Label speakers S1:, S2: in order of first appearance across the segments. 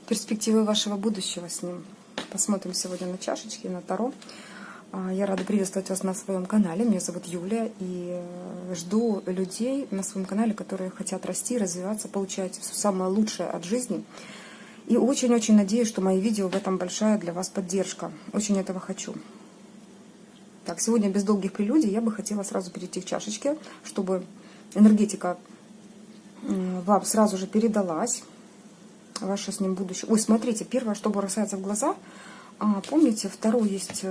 S1: Перспективы вашего будущего с ним. Посмотрим сегодня на чашечки, на таро. Я рада приветствовать вас на своем канале. Меня зовут Юлия. И жду людей на своем канале, которые хотят расти, развиваться, получать все самое лучшее от жизни. И очень-очень надеюсь, что мои видео в этом большая для вас поддержка. Очень этого хочу. Так, сегодня без долгих прелюдий я бы хотела сразу перейти к чашечке, чтобы энергетика вам сразу же передалась. Ваше с ним будущее. Ой, смотрите, первое, что бросается в глаза, помните, в Таро есть,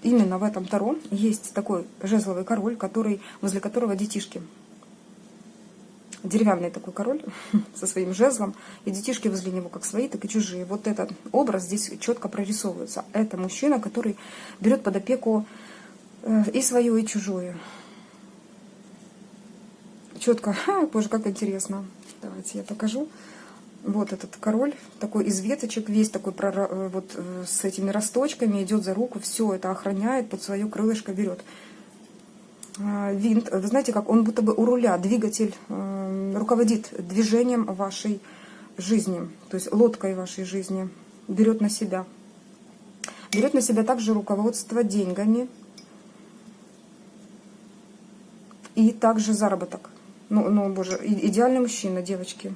S1: именно в этом Таро есть такой жезловый король, возле которого детишки. Деревянный такой король со своим жезлом, и детишки возле него как свои, так и чужие. Вот этот образ здесь четко прорисовывается. Это мужчина, который берет под опеку и свое, и чужое. Четко. Боже, как интересно. Давайте я покажу. Вот этот король, такой из веточек, весь такой вот с этими росточками, идет за руку, все это охраняет, под свое крылышко берет. Винт, вы знаете, как он будто бы у руля, двигатель, руководит движением вашей жизни, то есть лодкой вашей жизни, берет на себя. Берет на себя также руководство деньгами и также заработок. Ну, боже, идеальный мужчина, девочки.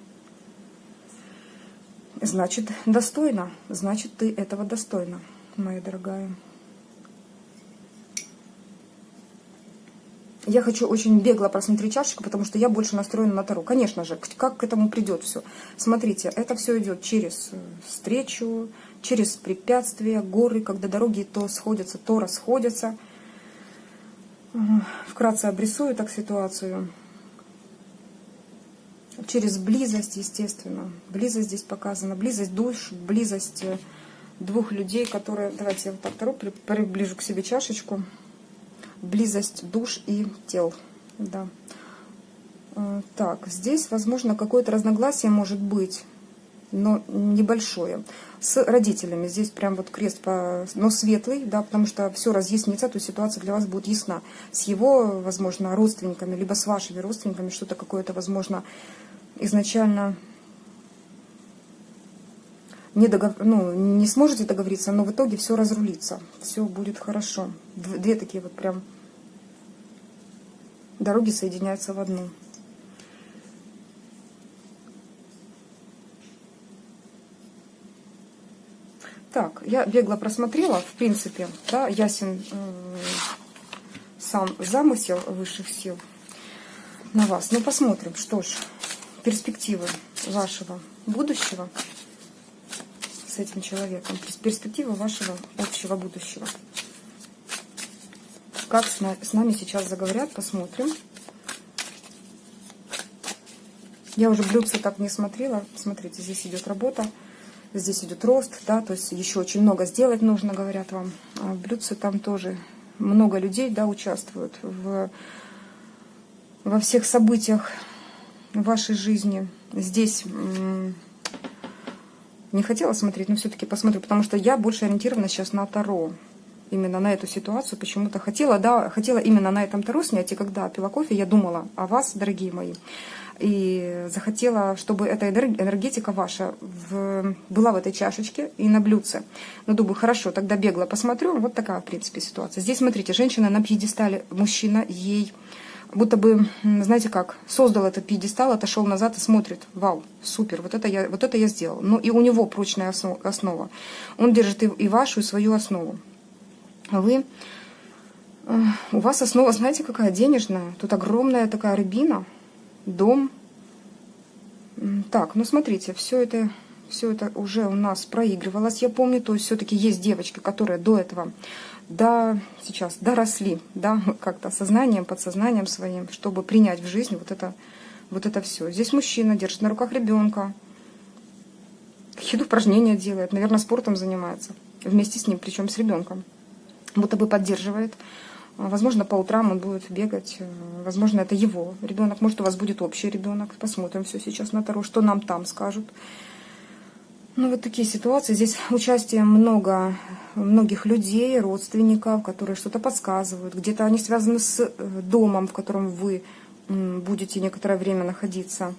S1: Значит, достойно. Значит, ты этого достойна, моя дорогая. Я хочу очень бегло просмотреть чашечку, потому что я больше настроена на Таро. Конечно же, как к этому придет все. Смотрите, это все идет через встречу, через препятствия, горы, когда дороги то сходятся, то расходятся. Вкратце обрисую так ситуацию. Через близость, естественно. Близость здесь показана. Близость душ, близость двух людей, которые... Давайте я вот так Таро приближу к себе чашечку. Близость душ и тел. Да. Так, здесь, возможно, какое-то разногласие может быть, но небольшое. С родителями. Здесь прям вот крест, но светлый, да, потому что все разъяснится, то есть ситуация для вас будет ясна. С его, возможно, родственниками, либо с вашими родственниками что-то какое-то, изначально не сможете договориться, но в итоге все разрулится, все будет хорошо. Две такие вот прям дороги соединяются в одну. Так, я бегло просмотрела, в принципе, да, ясен сам замысел высших сил на вас. Ну, посмотрим, что ж, перспективы вашего будущего с этим человеком, перспективы вашего общего будущего. Как с нами сейчас заговорят, посмотрим. Я уже блюдце так не смотрела. Смотрите, здесь идет работа, здесь идет рост, да, то есть еще очень много сделать нужно, говорят вам. А в блюдце там тоже много людей, да, участвуют во всех событиях вашей жизни. Здесь не хотела смотреть, но все-таки посмотрю, потому что я больше ориентирована сейчас на Таро. Именно на эту ситуацию почему-то хотела именно на этом Таро снять. И когда пила кофе, я думала о вас, дорогие мои. И захотела, чтобы эта энергетика ваша была в этой чашечке и на блюдце. Но думаю, хорошо, тогда бегло посмотрю. Вот такая, в принципе, ситуация. Здесь, смотрите, женщина на пьедестале, мужчина ей будто бы, знаете как, создал этот пьедестал, отошел назад и смотрит. Вау, супер, вот это я сделал. Ну и у него прочная основа. Он держит и вашу, и свою основу. А у вас основа, знаете, какая денежная. Тут огромная такая рыбина, дом. Так, ну смотрите, все это уже у нас проигрывалось, я помню. То есть все-таки есть девочки, которые до этого, сейчас доросли, да, как-то сознанием, подсознанием своим, чтобы принять в жизнь вот это все. Здесь мужчина держит на руках ребенка, какие-то упражнения делает, наверное, спортом занимается вместе с ним, причем с ребенком. Будто бы поддерживает. Возможно, по утрам он будет бегать. Возможно, это его ребенок. Может, у вас будет общий ребенок. Посмотрим все сейчас на Таро, что нам там скажут. Ну, вот такие ситуации. Здесь участие многих людей, родственников, которые что-то подсказывают. Где-то они связаны с домом, в котором вы будете некоторое время находиться.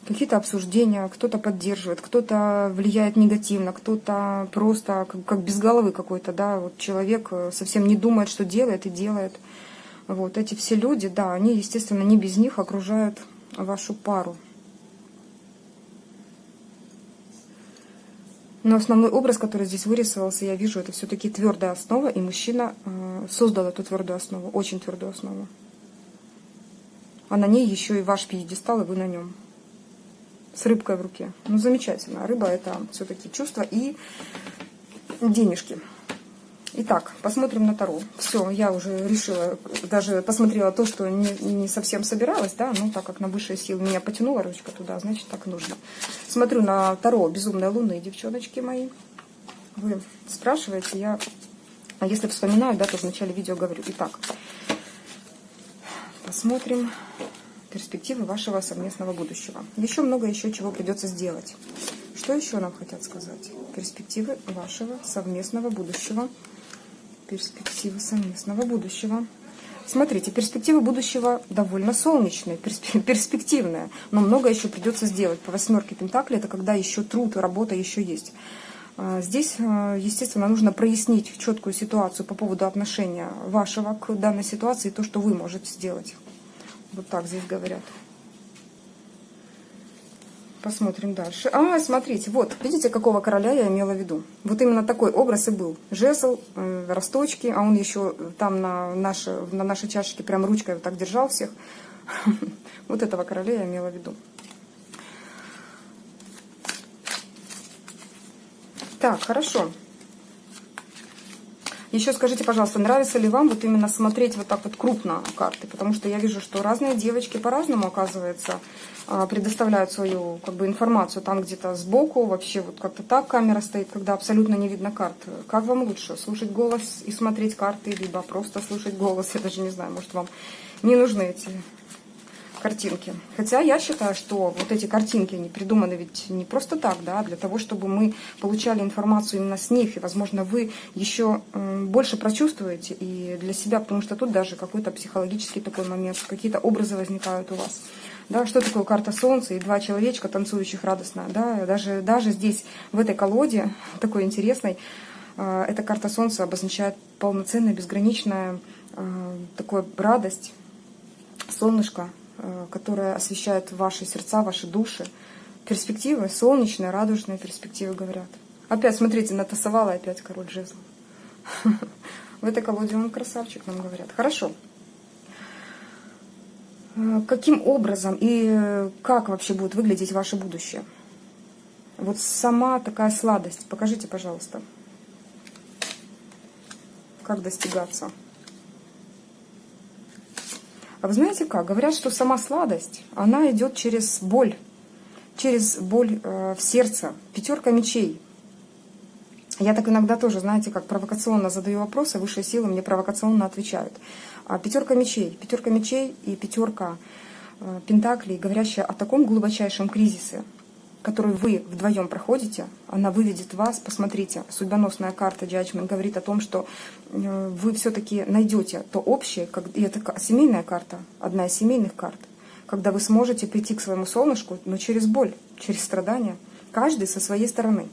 S1: Какие-то обсуждения, кто-то поддерживает, кто-то влияет негативно, кто-то просто как без головы какой-то, да, вот человек совсем не думает, что делает и делает. Вот эти все люди, да, они, естественно, не без них окружают вашу пару. Но основной образ, который здесь вырисовался, я вижу, это все-таки твердая основа, и мужчина создал эту твердую основу, очень твердую основу. А на ней еще и ваш пьедестал, и вы на нем. С рыбкой в руке. Ну, замечательно. Рыба — это все-таки чувство и денежки. Итак, посмотрим на Таро. Все, я уже решила, даже посмотрела то, что не совсем собиралась, да, но так как на высшие силы меня потянула ручка туда, значит, так нужно. Смотрю на Таро «Безумной луны», девчоночки мои. Вы спрашиваете, я, а если вспоминаю, да, то в начале видео говорю. Итак, посмотрим перспективы вашего совместного будущего. Еще много чего придется сделать. Что еще нам хотят сказать? Перспективы вашего совместного будущего. Перспективы совместного будущего. Смотрите, перспективы будущего довольно солнечные, перспективные, но много еще придется сделать. По 8 Пентаклей это когда еще труд и работа еще есть. Здесь, естественно, нужно прояснить четкую ситуацию по поводу отношения вашего к данной ситуации и то, что вы можете сделать. Вот так здесь говорят. Посмотрим дальше. Смотрите, вот, видите, какого короля я имела в виду? Вот именно такой образ и был. Жезл, росточки, а он еще там на нашей чашечке прям ручкой вот так держал всех. Вот этого короля я имела в виду. Так, хорошо. Еще скажите, пожалуйста, нравится ли вам вот именно смотреть вот так вот крупно карты? Потому что я вижу, что разные девочки по-разному, оказывается, предоставляют свою информацию. Там где-то сбоку, вообще вот как-то так камера стоит, когда абсолютно не видно карт. Как вам лучше? Слушать голос и смотреть карты, либо просто слушать голос? Я даже не знаю, может, вам не нужны эти картинки. Хотя я считаю, что вот эти картинки, они придуманы ведь не просто так, да, для того, чтобы мы получали информацию именно с них, и, возможно, вы еще больше прочувствуете и для себя, потому что тут даже какой-то психологический такой момент, какие-то образы возникают у вас. Да, что такое карта Солнца и два человечка, танцующих радостно, да, даже здесь, в этой колоде, такой интересной, эта карта Солнца обозначает полноценная, безграничная такую радость, солнышко, которая освещает ваши сердца, ваши души. Перспективы, солнечные, радужные перспективы, говорят. Опять, смотрите, натасовала опять король жезлов. В этой колоде он красавчик, нам говорят. Хорошо. Каким образом и как вообще будет выглядеть ваше будущее? Вот сама такая сладость. Покажите, пожалуйста. Как достигаться? А вы знаете как? Говорят, что сама сладость, она идет через боль в сердце. 5 мечей. Я так иногда тоже, знаете, как провокационно задаю вопросы, высшие силы мне провокационно отвечают. 5 мечей и 5 пентаклей, говорящая о таком глубочайшем кризисе, который вы вдвоем проходите, она выведет вас, посмотрите, судьбоносная карта Judgment говорит о том, что вы все-таки найдете то общее, и это семейная карта, одна из семейных карт, когда вы сможете прийти к своему солнышку, но через боль, через страдания, каждый со своей стороны.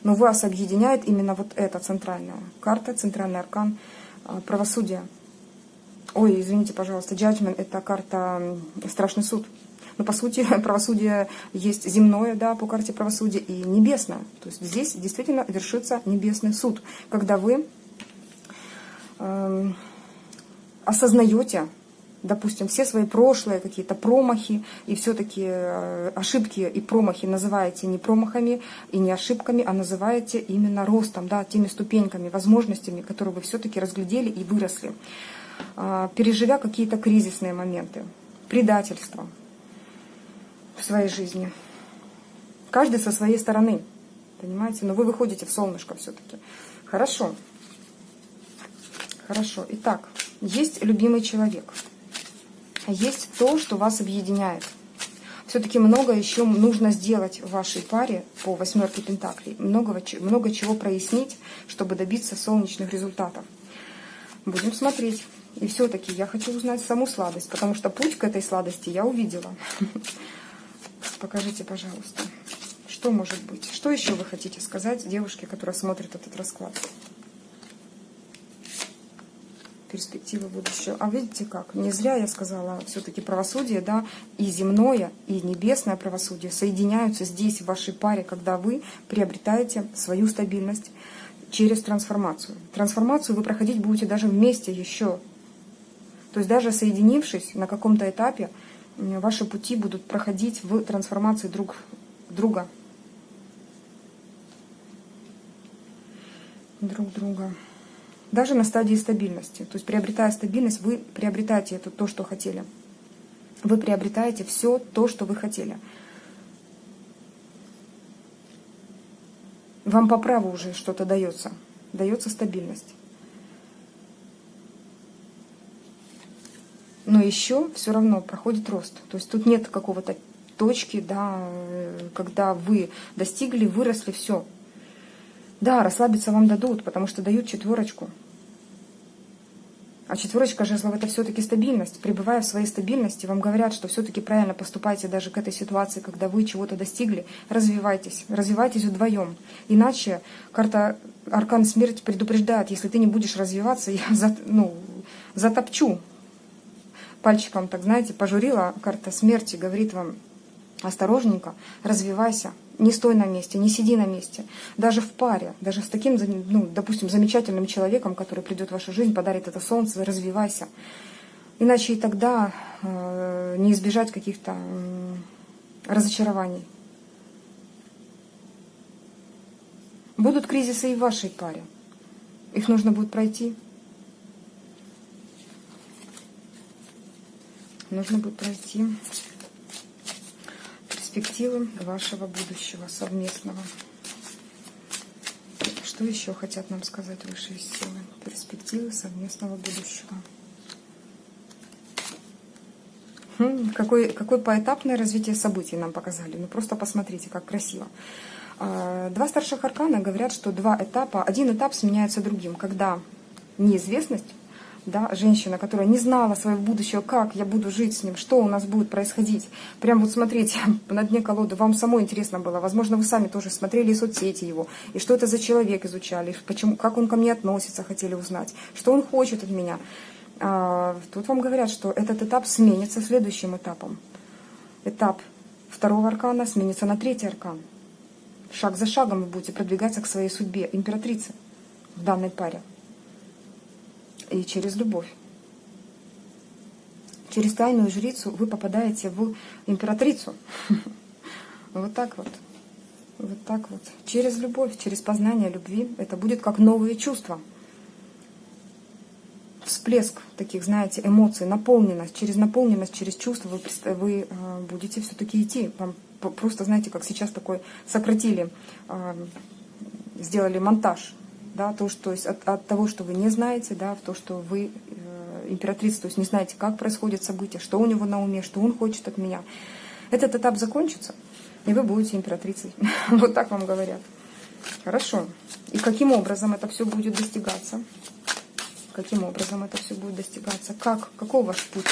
S1: Но вас объединяет именно вот эта центральная карта, центральный аркан правосудия. Ой, извините, пожалуйста, Judgment — это карта страшный суд. Но по сути правосудие есть земное, да, по карте правосудия, и небесное. То есть здесь действительно вершится небесный суд, когда вы осознаете, допустим, все свои прошлые какие-то промахи, и все-таки ошибки и промахи называете не промахами и не ошибками, а называете именно ростом, да, теми ступеньками, возможностями, которые вы все-таки разглядели и выросли, переживя какие-то кризисные моменты, предательство в своей жизни. Каждый со своей стороны, понимаете? Но вы выходите в солнышко все-таки. Хорошо. Хорошо. Итак, есть любимый человек. Есть то, что вас объединяет. Все-таки много еще нужно сделать в вашей паре по 8 пентаклей. Много чего прояснить, чтобы добиться солнечных результатов. Будем смотреть. И все-таки я хочу узнать саму сладость, потому что путь к этой сладости я увидела. Покажите, пожалуйста, что может быть. Что еще вы хотите сказать девушке, которая смотрит этот расклад? Перспективы будущего. А видите как? Не зря я сказала, все-таки правосудие, да, и земное, и небесное правосудие соединяются здесь, в вашей паре, когда вы приобретаете свою стабильность через трансформацию. Трансформацию вы проходить будете даже вместе еще. То есть даже соединившись на каком-то этапе, ваши пути будут проходить в трансформации друг друга. Друг друга. Даже на стадии стабильности. То есть приобретая стабильность, вы приобретаете это, то, что хотели. Вы приобретаете все то, что вы хотели. Вам по праву уже что-то дается. Дается стабильность. Но еще все равно проходит рост. То есть тут нет какого-то точки, да, когда вы достигли, выросли, все. Да, расслабиться вам дадут, потому что дают четверочку. А четверочка жезлов — это все-таки стабильность. Пребывая в своей стабильности, вам говорят, что все-таки правильно поступайте даже к этой ситуации, когда вы чего-то достигли. Развивайтесь вдвоем. Иначе карта Аркан Смерть предупреждает, если ты не будешь развиваться, я затопчу. Пальчиком, так знаете, пожурила карта Смерти, говорит вам: осторожненько, развивайся. Не стой на месте, не сиди на месте. Даже в паре, даже с таким, допустим, замечательным человеком, который придет в вашу жизнь, подарит это солнце, развивайся. Иначе и тогда не избежать каких-то разочарований. Будут кризисы и в вашей паре. Их нужно будет пройти. Нужно будет пройти. Перспективы вашего будущего совместного. Что еще хотят нам сказать высшие силы? Перспективы совместного будущего. Какое поэтапное развитие событий нам показали. Ну просто посмотрите, как красиво. Два старших аркана говорят, что два этапа, один этап сменяется другим. Когда неизвестность, да, женщина, которая не знала своего будущего, как я буду жить с ним, что у нас будет происходить. Прям вот смотрите, на дне колоды, вам самой интересно было. Возможно, вы сами тоже смотрели соцсети его, и что это за человек изучали, почему, как он ко мне относится, хотели узнать, что он хочет от меня. Тут вам говорят, что этот этап сменится следующим этапом. Этап второго аркана сменится на третий аркан. Шаг за шагом вы будете продвигаться к своей судьбе, императрице в данной паре. И через любовь. Через тайную жрицу вы попадаете в императрицу. Вот так вот. Вот так вот. Через любовь, через познание любви. Это будет как новые чувства. Всплеск таких, знаете, эмоций, наполненность. Через чувства вы будете все-таки идти. Вам просто, знаете, как сейчас такой сократили, сделали монтаж. Да, то есть от того, что вы не знаете, да, в то, что вы императрица, то есть не знаете, как происходят события, что у него на уме, что он хочет от меня. Этот этап закончится, и вы будете императрицей. Вот так вам говорят. Хорошо. И каким образом это все будет достигаться? Каким образом это все будет достигаться? Каков ваш путь?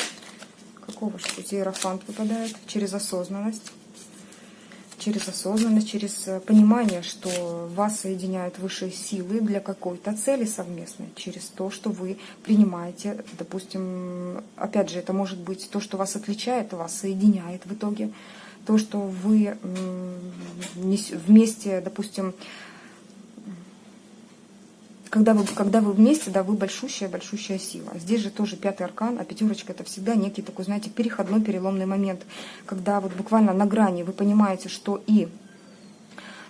S1: Каков ваш путь? Иерофант выпадает через осознанность. Через понимание, что вас соединяют высшие силы для какой-то цели совместной, через то, что вы принимаете, допустим, опять же, это может быть то, что вас отличает, вас соединяет в итоге, то, что вы вместе, допустим, когда вы вместе, да, вы большущая сила. Здесь же тоже пятый аркан, а пятерочка — это всегда некий такой, знаете, переходной, переломный момент, когда вот буквально на грани вы понимаете, что и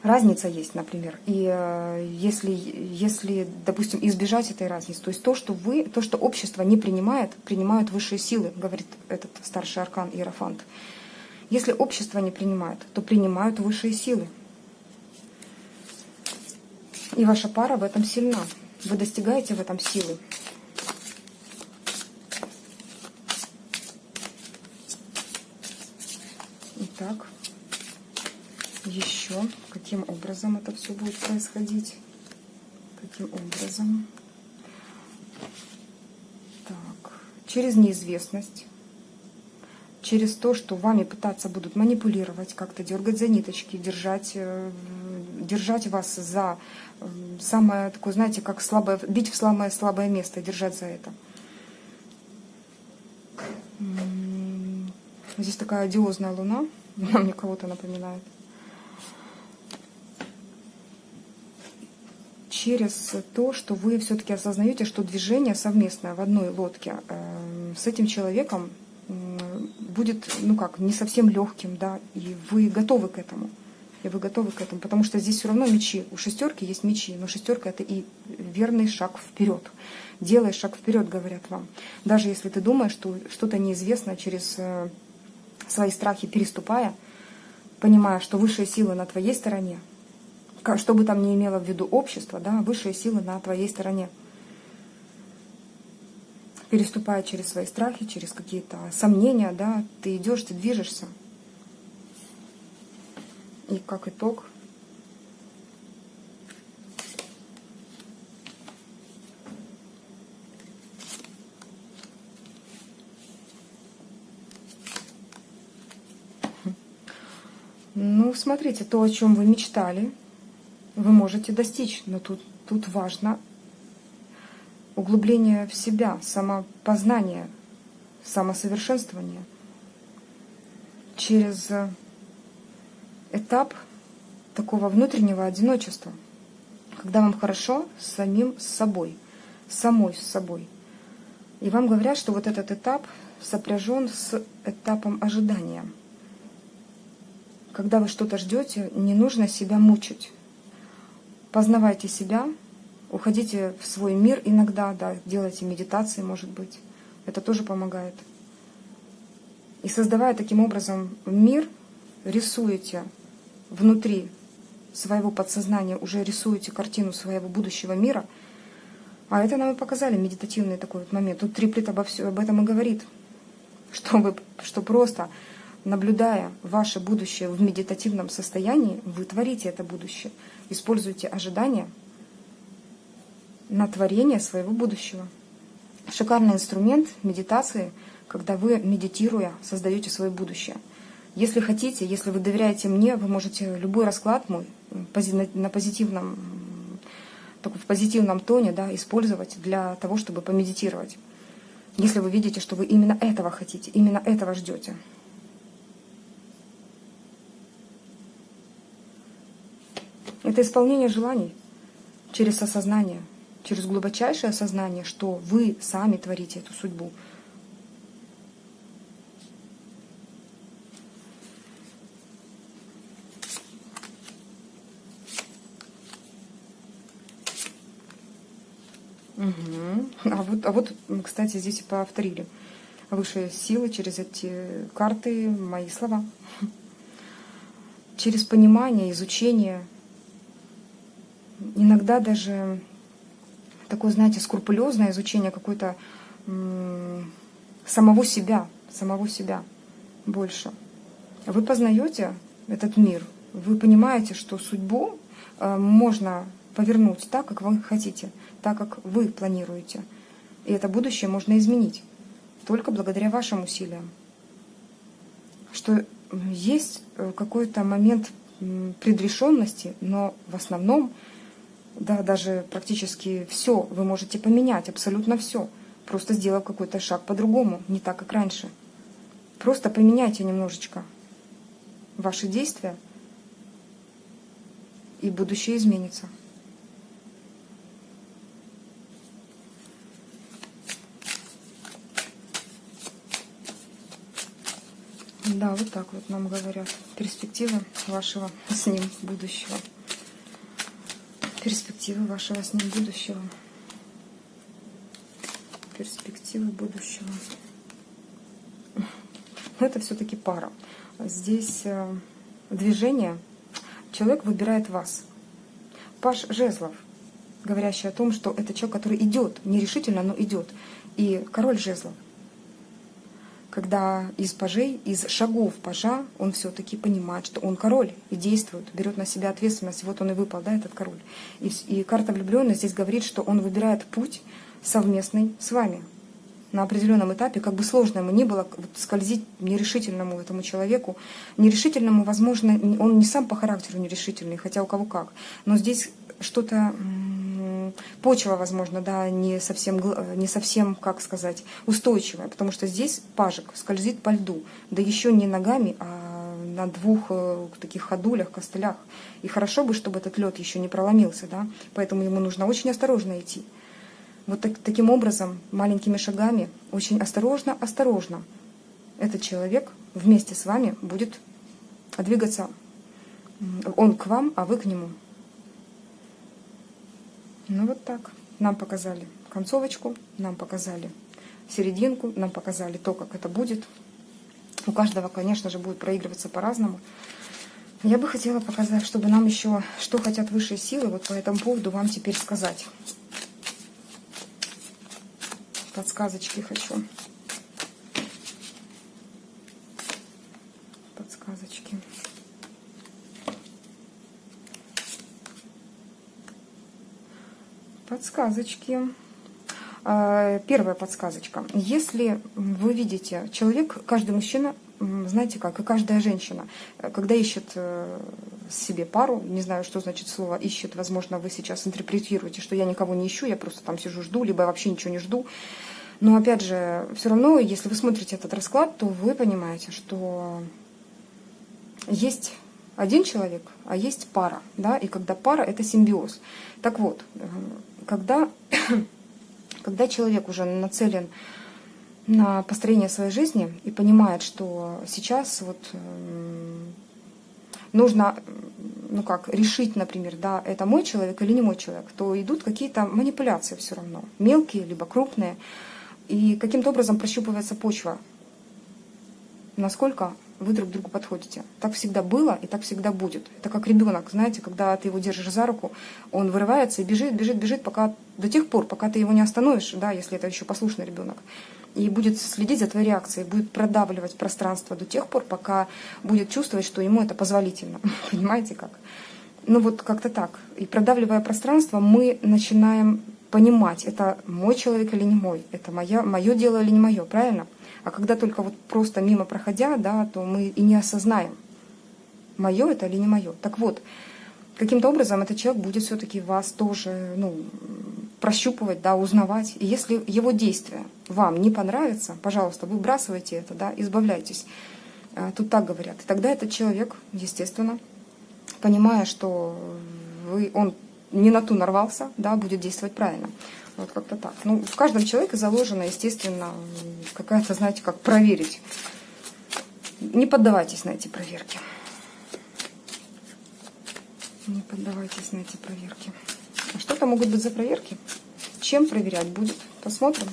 S1: разница есть, например, и если, допустим, избежать этой разницы, то есть то, что общество не принимает, принимают высшие силы, говорит этот старший аркан Иерофант. Если общество не принимает, то принимают высшие силы. И ваша пара в этом сильна. Вы достигаете в этом силы. Итак, еще каким образом это все будет происходить? Каким образом? Так, через неизвестность, через то, что вами пытаться будут манипулировать, как-то дергать за ниточки, держать вас за самое такое, знаете, как слабое, бить в самое слабое место, держать за это. Здесь такая одиозная луна, она мне кого-то напоминает. Через то, что вы все-таки осознаете, что движение совместное в одной лодке с этим человеком будет, ну как, не совсем легким, да, и вы готовы к этому. Потому что здесь все равно мечи. У шестерки есть мечи, но шестерка — это и верный шаг вперед. Делай шаг вперед, говорят вам. Даже если ты думаешь, что что-то неизвестное, через свои страхи переступая, понимая, что высшие силы на твоей стороне, что бы там ни имело в виду общество, да, высшие силы на твоей стороне. Переступая через свои страхи, через какие-то сомнения, да, ты идешь, ты движешься. И как итог, ну, смотрите, то, о чем вы мечтали, вы можете достичь, но тут важно углубление в себя, самопознание, самосовершенствование через этап такого внутреннего одиночества, когда вам хорошо с самим собой, самой с собой. И вам говорят, что вот этот этап сопряжен с этапом ожидания. Когда вы что-то ждете, не нужно себя мучить. Познавайте себя, уходите в свой мир иногда, да, делайте медитации, может быть. Это тоже помогает. И создавая таким образом мир, рисуете внутри своего подсознания, уже рисуете картину своего будущего мира. А это нам и показали медитативный такой вот момент. Тут триплет об этом и говорит, что просто наблюдая ваше будущее в медитативном состоянии, вы творите это будущее. Используйте ожидания на творение своего будущего. Шикарный инструмент медитации, когда вы, медитируя, создаете свое будущее. Если хотите, если вы доверяете мне, вы можете любой расклад мой в позитивном тоне, да, использовать для того, чтобы помедитировать. Если вы видите, что вы именно этого хотите, именно этого ждете. Это исполнение желаний через осознание, через глубочайшее осознание, что вы сами творите эту судьбу. Угу. А вот, кстати, здесь и повторили. Высшие силы через эти карты, мои слова. Через понимание, изучение, иногда даже такое, знаете, скрупулезное изучение какой-то самого себя больше. Вы познаете этот мир, вы понимаете, что судьбу можно повернуть так, как вы хотите, так, как вы планируете. И это будущее можно изменить только благодаря вашим усилиям. Что есть какой-то момент предрешенности, но в основном, да, даже практически все вы можете поменять, абсолютно все, просто сделав какой-то шаг по-другому, не так, как раньше. Просто поменяйте немножечко ваши действия, и будущее изменится. Да, вот так вот нам говорят. Перспективы вашего с ним будущего. Перспективы вашего с ним будущего. Перспективы будущего. Но это все-таки пара. Здесь движение. Человек выбирает вас. Паж жезлов, говорящий о том, что это человек, который идет, нерешительно, но идет. И король жезлов. Когда из пажей, из шагов пажа, он все-таки понимает, что он король и действует, берет на себя ответственность. Вот он и выпал, да, этот король. И карта влюбленности здесь говорит, что он выбирает путь совместный с вами. на определенном этапе, как бы сложно ему ни было, вот скользить нерешительному этому человеку. Нерешительному, возможно, он не сам по характеру нерешительный, хотя у кого как. Но здесь что-то, почва, возможно, да, не совсем, как сказать, устойчивая, потому что здесь пажик скользит по льду, да еще не ногами, а на двух таких ходулях, костылях. И хорошо бы, чтобы этот лед еще не проломился, да, поэтому ему нужно очень осторожно идти. Вот таким образом, маленькими шагами, очень осторожно, осторожно, этот человек вместе с вами будет двигаться. Он к вам, а вы к нему. Ну вот так. Нам показали концовочку, нам показали серединку, нам показали то, как это будет. У каждого, конечно же, будет проигрываться по-разному. Я бы хотела показать, чтобы нам еще, что хотят высшие силы, вот по этому поводу вам теперь сказать. Подсказочки хочу. Подсказочки. Подсказочки. Первая подсказочка. Если вы видите, человек, каждый мужчина, знаете как, и каждая женщина, когда ищет себе пару, не знаю, что значит слово ищет, возможно, вы сейчас интерпретируете, что я никого не ищу, я просто там сижу, жду, либо вообще ничего не жду. Но опять же, все равно, если вы смотрите этот расклад, то вы понимаете, что есть один человек, а есть пара, да, и когда пара — это симбиоз. Так вот, когда человек уже нацелен на построение своей жизни и понимает, что сейчас вот нужно, ну как, решить, например, да, это мой человек или не мой человек, то идут какие-то манипуляции все равно, мелкие либо крупные, и каким-то образом прощупывается почва, насколько вы друг другу подходите. Так всегда было и так всегда будет. Это как ребенок, знаете, когда ты его держишь за руку, он вырывается и бежит, пока, до тех пор, пока ты его не остановишь, да, если это еще послушный ребенок, и будет следить за твоей реакцией, будет продавливать пространство до тех пор, пока будет чувствовать, что ему это позволительно. Понимаете как? Ну вот как-то так. И продавливая пространство, мы начинаем понимать, это мой человек или не мой, это мое дело или не мое, правильно? А когда только вот просто мимо проходя, да, то мы и не осознаем, мое это или не мое. Так вот, каким-то образом этот человек будет все-таки вас тоже, ну, прощупывать, да, узнавать. И если его действия вам не понравятся, пожалуйста, выбрасывайте это, да, избавляйтесь. Тут так говорят. И тогда этот человек, естественно, понимая, что он не на ту нарвался, да, будет действовать правильно. Вот как-то так. Ну, в каждом человеке заложена, естественно, какая-то, знаете, как проверить. Не поддавайтесь на эти проверки. Не поддавайтесь на эти проверки. А что это могут быть за проверки? Чем проверять будет? Посмотрим.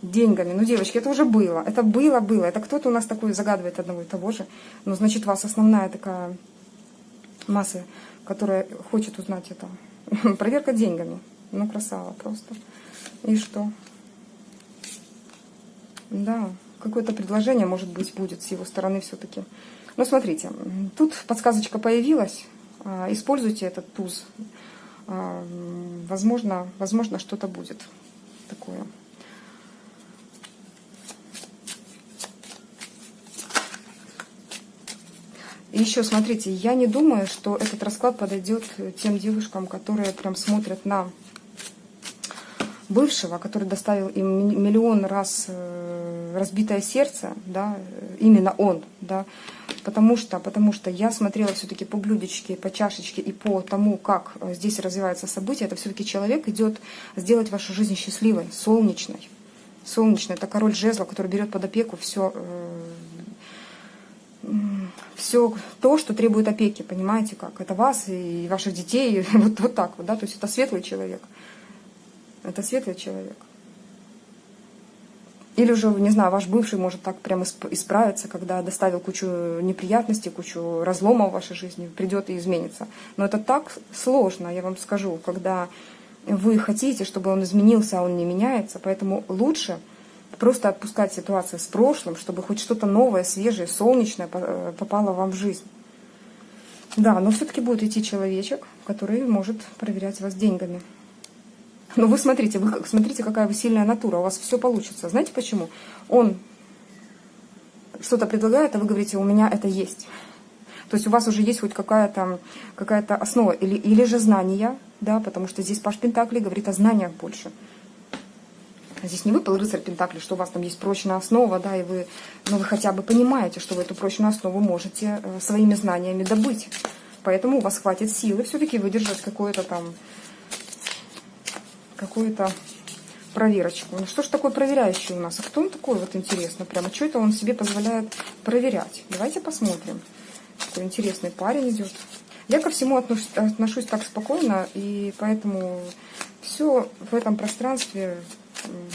S1: Деньгами. Ну, девочки, это уже было. Это было. Это кто-то у нас такой загадывает одного и того же. Ну, значит, у вас основная такая масса, которая хочет узнать это. Проверка деньгами. Ну, красава просто. И что? Да, какое-то предложение, может быть, будет с его стороны все-таки. Но смотрите, тут подсказочка появилась. Используйте этот туз. Возможно, что-то будет такое. И еще, смотрите, я не думаю, что этот расклад подойдет тем девушкам, которые прям смотрят на бывшего, который доставил им миллион раз разбитое сердце, да, именно он, да, потому что я смотрела все-таки по блюдечке, по чашечке и по тому, как здесь развиваются события, это все-таки человек идет сделать вашу жизнь счастливой, солнечной. Солнечной, это король жезлов, который берет под опеку все то, что требует опеки, понимаете как? Это вас и ваших детей, вот так вот, да, то есть это светлый человек. Это светлый человек. Или же, не знаю, ваш бывший может так прямо исправиться, когда доставил кучу неприятностей, кучу разлома в вашей жизни, придет и изменится. Но это так сложно, я вам скажу, когда вы хотите, чтобы он изменился, а он не меняется. Поэтому лучше просто отпускать ситуацию с прошлым, чтобы хоть что-то новое, свежее, солнечное попало вам в жизнь. Да, но все-таки будет идти человечек, который может проверять вас деньгами. Но вы смотрите, какая вы сильная натура, у вас все получится. Знаете почему? Он что-то предлагает, а вы говорите, у меня это есть. То есть у вас уже есть хоть какая-то основа, или же знания, да, потому что здесь Паж Пентаклей говорит о знаниях больше. Здесь не выпал рыцарь Пентаклей, что у вас там есть прочная основа, да, и вы хотя бы понимаете, что вы эту прочную основу можете своими знаниями добыть. Поэтому у вас хватит силы все-таки выдержать какую-то проверочку. Ну что ж такое проверяющий у нас? А кто он такой, вот интересно, прямо что это он себе позволяет проверять? Давайте посмотрим. Такой интересный парень идет. Я ко всему отношусь так спокойно, и поэтому все в этом пространстве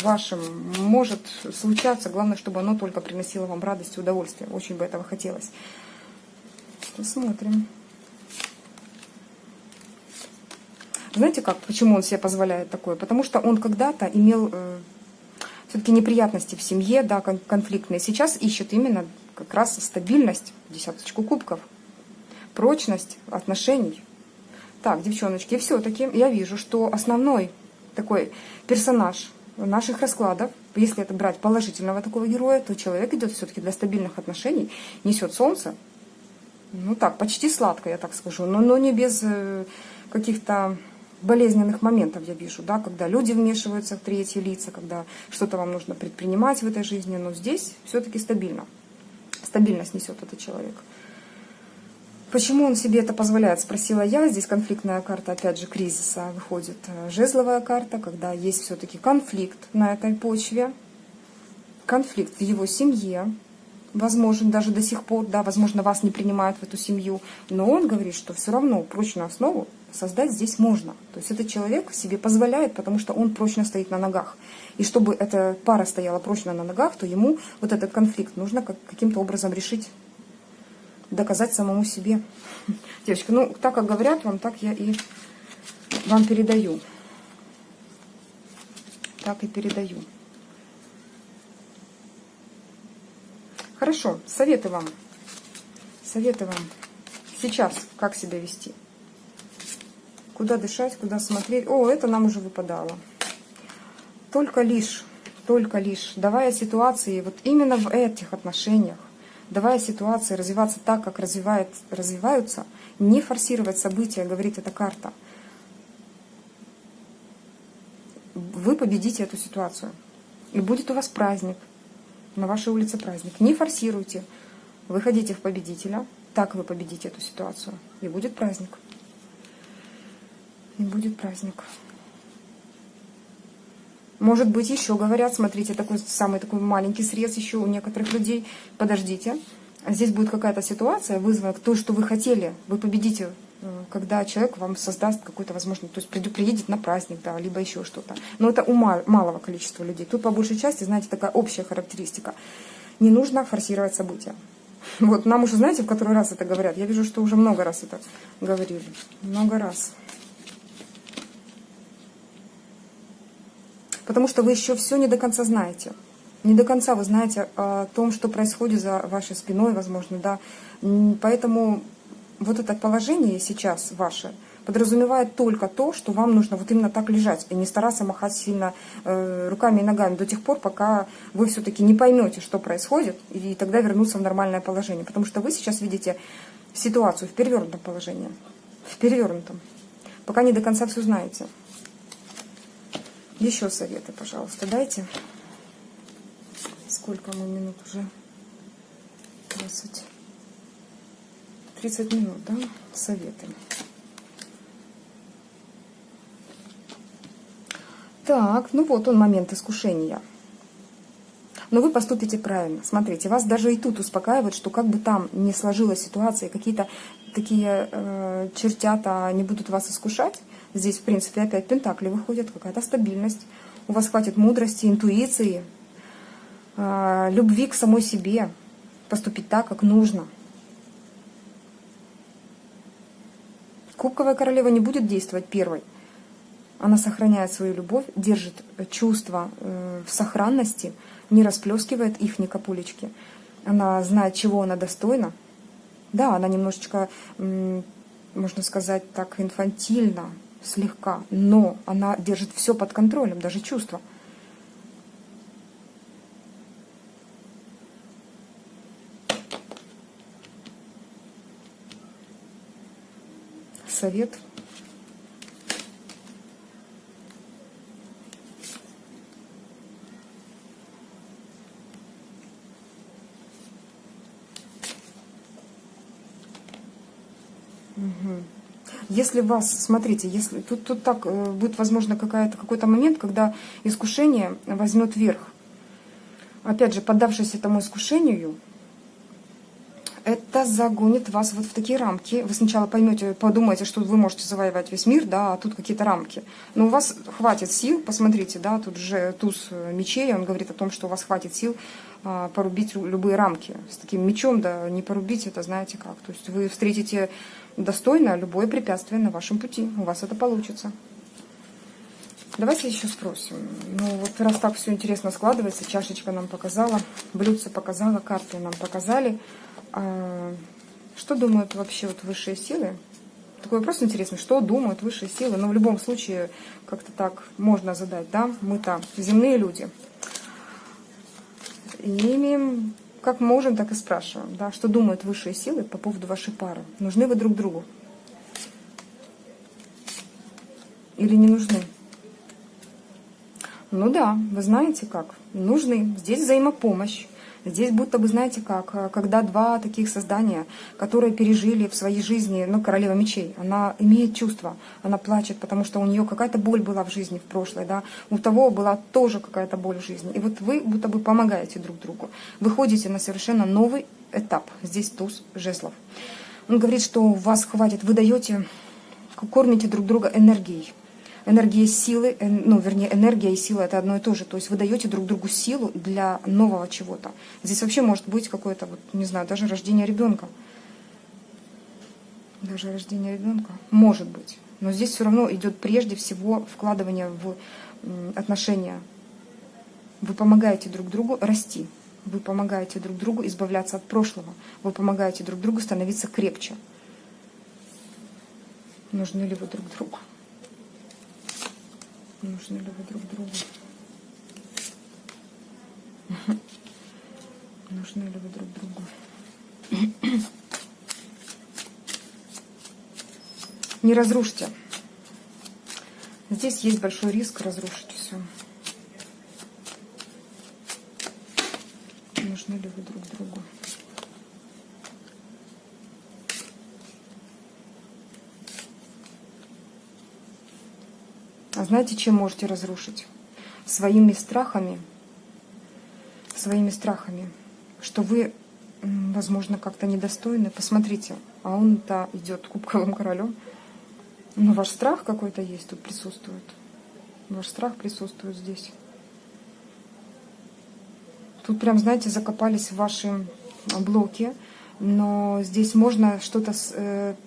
S1: вашем может случаться. Главное, чтобы оно только приносило вам радость и удовольствие. Очень бы этого хотелось. Посмотрим. Знаете как, почему он себе позволяет такое? Потому что он когда-то имел все-таки неприятности в семье, да, конфликтные. Сейчас ищет именно как раз стабильность, десяточку кубков, прочность отношений. Так, девчоночки, все-таки я вижу, что основной такой персонаж наших раскладов, если это брать положительного такого героя, то человек идет все-таки для стабильных отношений, несет солнце. Ну так, почти сладко, я так скажу, но не без каких-то болезненных моментов, я вижу, да, когда люди вмешиваются в третьи лица, когда что-то вам нужно предпринимать в этой жизни, но здесь все-таки стабильно. Стабильность несет этот человек. Почему он себе это позволяет, спросила я. Здесь конфликтная карта, опять же, кризиса выходит. Жезловая карта, когда есть все-таки конфликт на этой почве. Конфликт в его семье. Возможен даже до сих пор, да, возможно, вас не принимают в эту семью. Но он говорит, что все равно прочную основу создать здесь можно. То есть этот человек себе позволяет, потому что он прочно стоит на ногах. И чтобы эта пара стояла прочно на ногах, то ему вот этот конфликт нужно каким-то образом решить. Доказать самому себе. Девочка, ну, так как говорят вам, так я и вам передаю. Так и передаю. Хорошо, советы вам. Советы вам. Сейчас как себя вести? Куда дышать, куда смотреть? О, это нам уже выпадало. Только лишь, давая ситуации, вот именно в этих отношениях, давая ситуации развиваться так, как развиваются, не форсировать события, говорит эта карта, вы победите эту ситуацию. И будет у вас праздник, на вашей улице праздник. Не форсируйте, выходите в победителя, так вы победите эту ситуацию. И будет праздник. И будет праздник. Может быть, еще говорят, смотрите, такой маленький срез еще у некоторых людей. Подождите, здесь будет какая-то ситуация, вызвана то, что вы хотели, вы победите, когда человек вам создаст какую-то возможность, то есть приедет на праздник, да, либо еще что-то. Но это у малого количества людей. Тут по большей части, знаете, такая общая характеристика. Не нужно форсировать события. Вот нам уже, знаете, в который раз это говорят. Я вижу, что уже много раз это говорили. Много раз. Потому что вы еще все не до конца знаете. Не до конца вы знаете о том, что происходит за вашей спиной, возможно, да. Поэтому вот это положение сейчас ваше подразумевает только то, что вам нужно вот именно так лежать и не стараться махать сильно руками и ногами до тех пор, пока вы все-таки не поймете, что происходит, и тогда вернуться в нормальное положение. Потому что вы сейчас видите ситуацию в перевернутом положении. В перевернутом. Пока не до конца все знаете. Еще советы, пожалуйста, дайте. Сколько мы минут уже? 30 минут, да? Советы. Так, ну вот он момент искушения. Но вы поступите правильно. Смотрите, вас даже и тут успокаивает, что как бы там ни сложилась ситуация, какие-то такие чертята не будут вас искушать. Здесь, в принципе, опять пентакли выходят, какая-то стабильность. У вас хватит мудрости, интуиции, любви к самой себе, поступить так, как нужно. Кубковая королева не будет действовать первой. Она сохраняет свою любовь, держит чувства в сохранности, не расплескивает их ни капулечки. Она знает, чего она достойна. Да, она немножечко, можно сказать так, инфантильна, слегка, но она держит все под контролем, даже чувства. Совет. Если вас, смотрите, если тут так будет, возможно, какой-то момент, когда искушение возьмет верх. Опять же, поддавшись этому искушению, это загонит вас вот в такие рамки. Вы сначала поймете, подумаете, что вы можете завоевать весь мир, да, а тут какие-то рамки. Но у вас хватит сил, посмотрите, да, тут же туз мечей, он говорит о том, что у вас хватит сил порубить любые рамки. С таким мечом, да, не порубить, это знаете как. То есть вы встретите достойно любое препятствие на вашем пути. У вас это получится. Давайте еще спросим. Ну вот раз так все интересно складывается, чашечка нам показала, блюдце показала, карты нам показали. Что думают вообще вот высшие силы? Такой вопрос интересный. Что думают высшие силы? Но в любом случае как-то так можно задать, да? Мы-то земные люди. И имеем, как можем, так и спрашиваем, да? Что думают высшие силы по поводу вашей пары? Нужны вы друг другу? Или не нужны? Ну да, вы знаете как. Нужны. Здесь взаимопомощь. Здесь будто бы, знаете как, когда два таких создания, которые пережили в своей жизни, ну, королева мечей, она имеет чувства, она плачет, потому что у нее какая-то боль была в жизни в прошлой, да, у того была тоже какая-то боль в жизни. И вот вы будто бы помогаете друг другу, выходите на совершенно новый этап. Здесь туз жезлов. Он говорит, что у вас хватит, вы даете, кормите друг друга энергией. Энергия силы, ну, вернее, энергия и сила — это одно и то же. То есть вы даете друг другу силу для нового чего-то. Здесь вообще может быть какое-то, вот, не знаю, даже рождение ребенка. Даже рождение ребенка. Может быть. Но здесь все равно идет прежде всего вкладывание в отношения. Вы помогаете друг другу расти. Вы помогаете друг другу избавляться от прошлого. Вы помогаете друг другу становиться крепче. Нужны ли вы друг другу? Нужны ли вы друг другу? Нужны ли вы друг другу? Не разрушьте. Здесь есть большой риск разрушить все. Нужны ли вы друг другу? А знаете, чем можете разрушить? Своими страхами, что вы, возможно, как-то недостойны. Посмотрите, а он-то идет кубковым королем. Но ваш страх какой-то есть, тут присутствует. Ваш страх присутствует здесь. Тут прям, знаете, закопались в ваши блоки. Но здесь можно что-то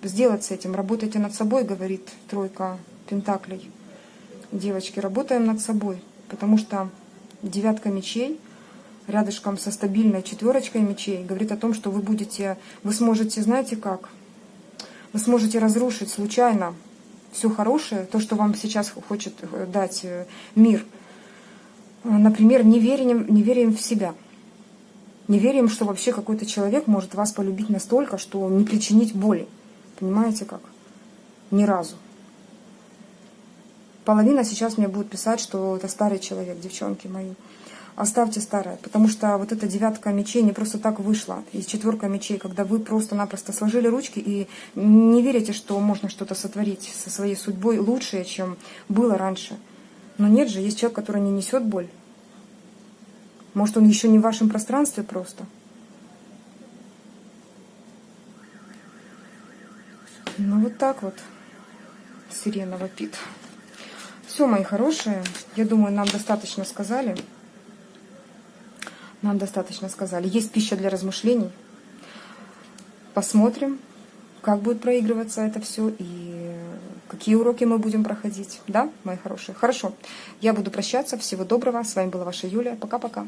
S1: сделать с этим. Работайте над собой, говорит тройка пентаклей. Девочки, работаем над собой, потому что девятка мечей рядышком со стабильной четверочкой мечей говорит о том, что вы сможете, знаете как, вы сможете разрушить случайно все хорошее, то, что вам сейчас хочет дать мир. Например, неверием в себя. Неверием, что вообще какой-то человек может вас полюбить настолько, что не причинить боли. Понимаете как? Ни разу. Половина сейчас мне будет писать, что это старый человек, девчонки мои. Оставьте старое, потому что вот эта девятка мечей не просто так вышла. И четверка мечей, когда вы просто-напросто сложили ручки и не верите, что можно что-то сотворить со своей судьбой лучшее, чем было раньше. Но нет же, есть человек, который не несет боль. Может, он еще не в вашем пространстве просто. Ну вот так вот сирена вопит. Все, мои хорошие, я думаю, нам достаточно сказали. Нам достаточно сказали. Есть пища для размышлений. Посмотрим, как будет проигрываться это все и какие уроки мы будем проходить. Да, мои хорошие? Хорошо. Я буду прощаться. Всего доброго. С вами была ваша Юлия. Пока-пока.